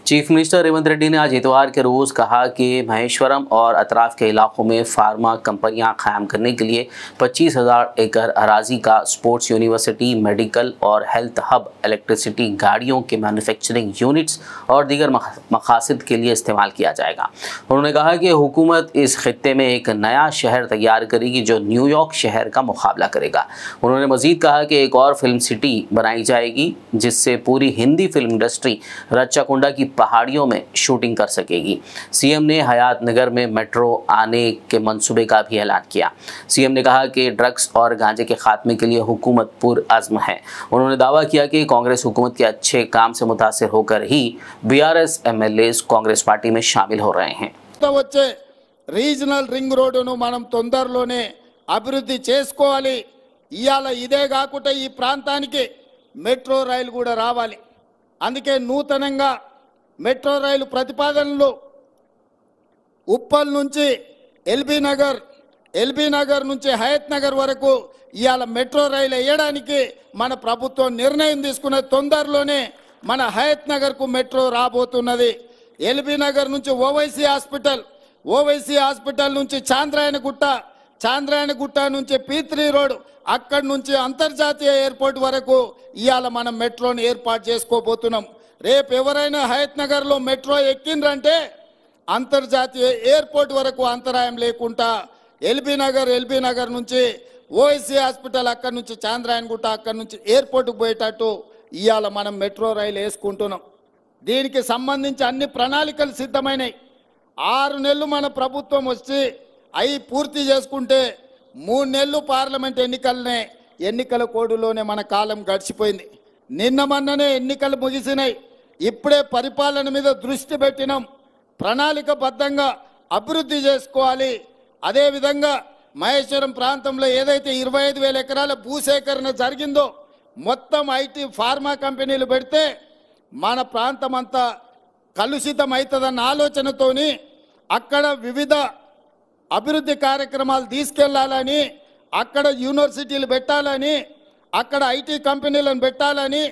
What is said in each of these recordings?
Chief minister Revanth Reddy ने आज इतवार के रोज कहा कि महेश्वरम और अतराफ के इलाकों में फार्मा कंपनियां कायम करने के लिए 25,000 एकड़ अराजी का स्पोर्ट्स यूनिवर्सिटी, मेडिकल और हेल्थ हब, इलेक्ट्रिसिटी, गाड़ियों के मैन्युफैक्चरिंग यूनिट्स और दीगर मकासद के लिए इस्तेमाल किया जाएगा। उन्होंने कहा कि हुकूमत इस खित्ते में एक नया शहर तैयार करेगी जो न्यूयॉर्क शहर का मुकाबला करेगा। उन्होंने मजीद कहा कि एक और फिल्म सिटी बनाई जाएगी जिससे पूरी हिंदी फिल्म इंडस्ट्री रच्चाकुंडा की पहाड़ियों में शूटिंग कर सकेगी। सीएम ने हयात नगर में मेट्रो आने के मंसूबे का भी ऐलान किया। सीएम ने कहा कि ड्रग्स और गांजे के खात्मे के लिए हुकूमत पुरअज़्म है। उन्होंने दावा किया कि कांग्रेस हुकूमत के अच्छे काम से मुतासिर होकर ही बीआरएस एमएलएस कांग्रेस पार्टी में शामिल हो रहे हैं। వచ్చే రీజనల్ రింగ్ రోడ్డును మనం తొందరలోనే అభివృద్ధి చేసుకోవాలి। ఇయాల ఇదే కాకుండా ఈ ప్రాంతానికి మెట్రో రైలు కూడా రావాలి। అందుకే నూతనంగా మెట్రో రైలు ప్రతిపాదనలు ఉప్పల్ నుంచి ఎల్బీ నగర్ నుంచి హయత్ నగర్ వరకు ఇయాల మెట్రో రైలు వేయడానికి మన ప్రభుత్వం నిర్ణయం తీసుకున్న తొందరలోనే మన హయత్ నగర్కు మెట్రో రాబోతున్నది। ఎల్బీ నగర్ నుంచి ఓవైసీ హాస్పిటల్ నుంచి చాంద్రాయణగుట్ట నుంచి P3 రోడ్, అక్కడి నుంచి అంతర్జాతీయ ఎయిర్పోర్ట్ వరకు ఇయాల మనం మెట్రోని ఏర్పాటు చేసుకోబోతున్నాం। రేపు ఎవరైనా హయత్ నగర్లో మెట్రో ఎక్కిండ్రంటే అంతర్జాతీయ ఎయిర్పోర్ట్ వరకు అంతరాయం లేకుండా ఎల్బీ నగర్ నుంచి ఓవైసీ హాస్పిటల్, అక్కడి నుంచి చాంద్రాయణగుట్ట, అక్కడి నుంచి ఎయిర్పోర్ట్కు పోయేటట్టు ఇయాల మనం మెట్రో రైలు వేసుకుంటున్నాం। దీనికి సంబంధించి అన్ని ప్రణాళికలు సిద్ధమైనాయి। 6 నెలలు మన ప్రభుత్వం వచ్చి అయి పూర్తి చేసుకుంటే 3 నెలలు పార్లమెంట్ ఎన్నికల కోడులోనే మన కాలం గడిచిపోయింది। నిన్న మొన్ననే ఎన్నికలు ముగిసినాయి। ఇప్పుడే పరిపాలన మీద దృష్టి పెట్టినాం। ప్రణాళికబద్ధంగా అభివృద్ధి చేసుకోవాలి। అదేవిధంగా మహేశ్వరం ప్రాంతంలో ఏదైతే 25,000 ఎకరాల భూసేకరణ జరిగిందో మొత్తం ఐటీ ఫార్మా కంపెనీలు పెడితే మన ప్రాంతం అంతా కలుషితం అవుతుందన్న ఆలోచనతోని అక్కడ వివిధ అభివృద్ధి కార్యక్రమాలు తీసుకెళ్లాలని, అక్కడ యూనివర్సిటీలు పెట్టాలని, అక్కడ ఐటీ కంపెనీలను పెట్టాలని,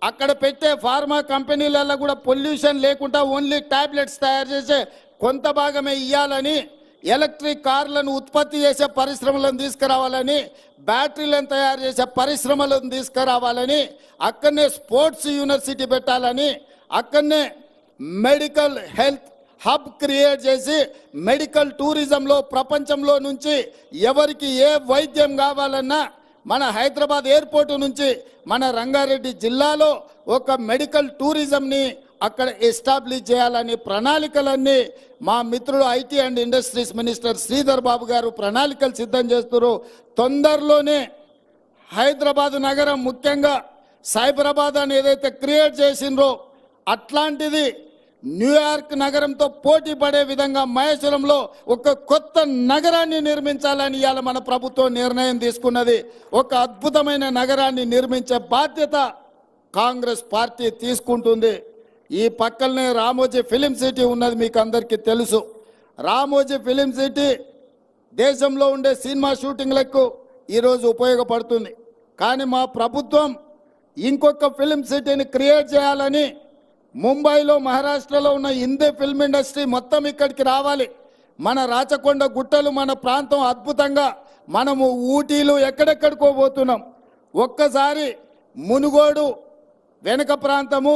అక్కడ పెట్టే ఫార్మా కంపెనీలలో కూడా పొల్యూషన్ లేకుండా ఓన్లీ టాబ్లెట్స్ తయారు చేసే కొంత భాగమే ఇవ్వాలని, ఎలక్ట్రిక్ కార్లను ఉత్పత్తి చేసే పరిశ్రమలను తీసుకురావాలని, బ్యాటరీలను తయారు చేసే పరిశ్రమలను తీసుకురావాలని, అక్కడనే స్పోర్ట్స్ యూనివర్సిటీ పెట్టాలని, అక్కడనే మెడికల్ హెల్త్ హబ్ క్రియేట్ చేసి మెడికల్ టూరిజంలో ప్రపంచంలో నుంచి ఎవరికి ఏ వైద్యం కావాలన్నా మన హైదరాబాద్ ఎయిర్పోర్ట్ నుంచి మన రంగారెడ్డి జిల్లాలో ఒక మెడికల్ టూరిజంని అక్కడ ఎస్టాబ్లిష్ చేయాలని ప్రణాళికలన్నీ మా మిత్రుడు IT and industries minister Sridhar Babu గారు ప్రణాళికలు సిద్ధం చేస్తున్నారు। తొందరలోనే హైదరాబాద్ నగరం ముఖ్యంగా సైబరాబాద్ అని ఏదైతే క్రియేట్ చేసిండ్రో అట్లాంటిది న్యూయార్క్ నగరంతో పోటీ పడే విధంగా మహేశ్వరంలో ఒక కొత్త నగరాన్ని నిర్మించాలని ఇవాళ మన ప్రభుత్వం నిర్ణయం తీసుకున్నది। ఒక అద్భుతమైన నగరాన్ని నిర్మించే బాధ్యత కాంగ్రెస్ పార్టీ తీసుకుంటుంది। ఈ పక్కనే రామోజీ ఫిలిం సిటీ ఉన్నది, మీకు అందరికీ తెలుసు। రామోజీ ఫిలిం సిటీ దేశంలో ఉండే సినిమా షూటింగ్లకు ఈరోజు ఉపయోగపడుతుంది। కానీ మా ప్రభుత్వం ఇంకొక ఫిలిం సిటీని క్రియేట్ చేయాలని ముంబైలో, మహారాష్ట్రలో ఉన్న హిందీ ఫిల్మ్ ఇండస్ట్రీ మొత్తం ఇక్కడికి రావాలి। మన రాచకొండ గుట్టలు, మన ప్రాంతం అద్భుతంగా, మనము ఊటీలు ఎక్కడెక్కడికో పోతున్నాం। ఒక్కసారి మునుగోడు వెనక ప్రాంతము,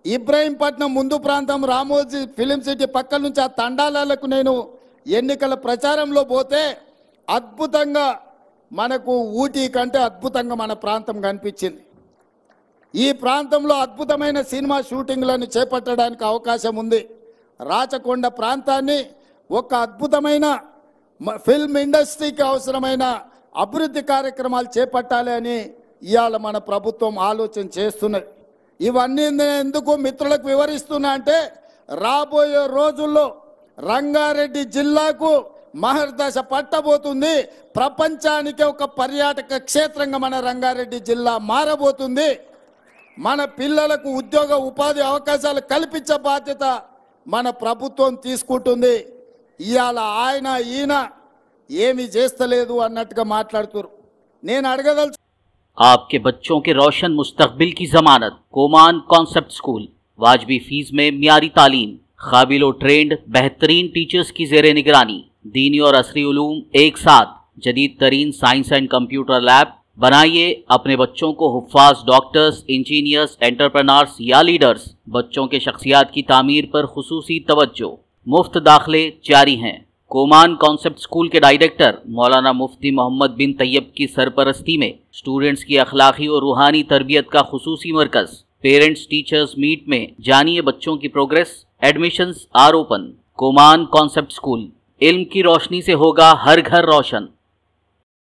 ఇబ్రహీంపట్నం ముందు ప్రాంతం, రామోజీ ఫిలిం సిటీ పక్కల నుంచి ఆ తండాలకు నేను ఎన్నికల ప్రచారంలో పోతే అద్భుతంగా మనకు ఊటీ కంటే అద్భుతంగా మన ప్రాంతం కనిపించింది। ఈ ప్రాంతంలో అద్భుతమైన సినిమా షూటింగ్లను చేపట్టడానికి అవకాశం ఉంది। రాచకొండ ప్రాంతాన్ని ఒక అద్భుతమైన ఫిల్మ్ ఇండస్ట్రీకి అవసరమైన అభివృద్ధి కార్యక్రమాలు చేపట్టాలి అని ఇవాళ మన ప్రభుత్వం ఆలోచన చేస్తున్నది। ఇవన్నీ ఎందుకు మిత్రులకు వివరిస్తున్నా అంటే రాబోయే రోజుల్లో రంగారెడ్డి జిల్లాకు మహర్దశ పట్టబోతుంది। ప్రపంచానికి ఒక పర్యాటక క్షేత్రంగా మన రంగారెడ్డి జిల్లా మారబోతుంది। మన పిల్లలకు ఉద్యోగ ఉపాధి అవకాశాలు కల్పించే బాధ్యత మన ప్రభుత్వం తీసుకుంటుంది। ఇయాల ఈయన ఏమీ చేస్తలేదు అన్నట్టుగా మాట్లాడుతున్నారు। నేను అడగదలుచు आपके बच्चों के रोशन मुस्तकबिल की जमानत कोमान कॉन्सेप्ट स्कूल वाजबी फीस में मियारी तालीम, काबिल ट्रेंड बेहतरीन टीचर्स की जेर निगरानी, दीनी और असरी उलूम एक साथ, जदीद तरीन साइंस एंड कंप्यूटर लैब। बनाइए अपने बच्चों को हुफ्फाज, डॉक्टर्स, इंजीनियर्स, एंटरप्रेन्योर्स या लीडर्स। बच्चों के शख्सियात की तामीर पर खुसूसी तवज्जो। मुफ्त दाखिले जारी हैं। कोमान कॉन्सेप्ट स्कूल के डायरेक्टर मौलाना मुफ्ती मोहम्मद बिन तैयब की सरपरस्ती में स्टूडेंट्स की अखलाकी और रूहानी तरबियत का खुसूसी मरकज। पेरेंट्स टीचर्स मीट में जानिए बच्चों की प्रोग्रेस। Admissions are open. कोमान कॉन्सेप्ट स्कूल, इल्म की रोशनी से होगा हर घर रोशन।